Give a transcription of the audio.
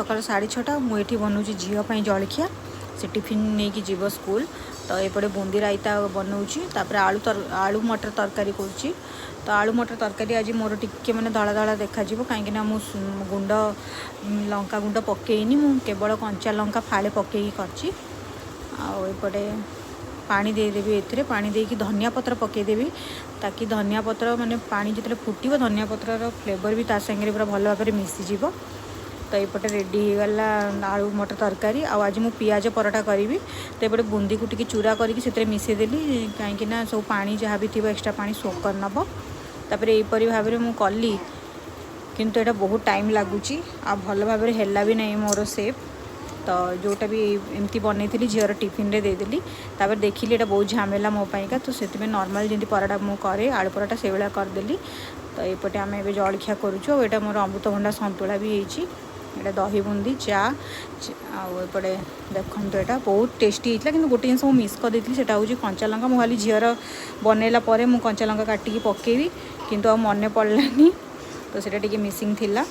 सकाल 6:30 मुझे बनाऊँगी झीपाई जलखिया से टिफिन नहीं कि जीव स्कूल। तो ये बूंदी रायता बनाऊँगी आलू मटर तरकारी करुँची। तो आलू मटर तरकारी आज मोर टिके मैंने धड़ा धड़ा देखा कहीं गुंड लंका गुंड पकईनी केवल कंचा लंका फाड़े पकईकी करची। आउपटे पानी देदेवी एथिरे पानी देकी धनिया पत्र पकईदेवी ताकि धनिया पत्र माने पानी जितने फुटो धनिया पत्र फ्लेवर भी तांगे पूरा भल भाव मिसीज। तो ये रेडी गला आलू मटर तरकारी। आज मु पियाज परोठा करी। तो ये बूंदी को टी चूरा करके मिसेदेली कहीं सब पानी जहाँ भी थी एक्सट्रा पानी सोक कर नब। तापर यहीपरी भाव में मुझे कली किंतु यहाँ बहुत टाइम लगुच आ भल भाव है भी नहीं मोर सेप। तो जोटा भी एमती बनई झीर टिफिन रे देदेली। तापर देखिली ये बहुत झमेला मो पाइका। तो से नॉर्मल जमी पराठा मुझे आलू पराठा से भाया करदेली। तो ये आम ए जलखिया करुँ। यहाँ मोर अमृतभंडा सतुला भी होती यहाँ दही बूंदी चा आउपटे देखो यहाँ बहुत टेस्टी होता। कि गोटे जिन मिस कर देती से कंचा लंका मुझे खाली झीर बनैला मुझे कंचा लंका काटिकी पकेबी किंतु आ मन पड़लानी। तो सीटा टी मिसिंग थिला।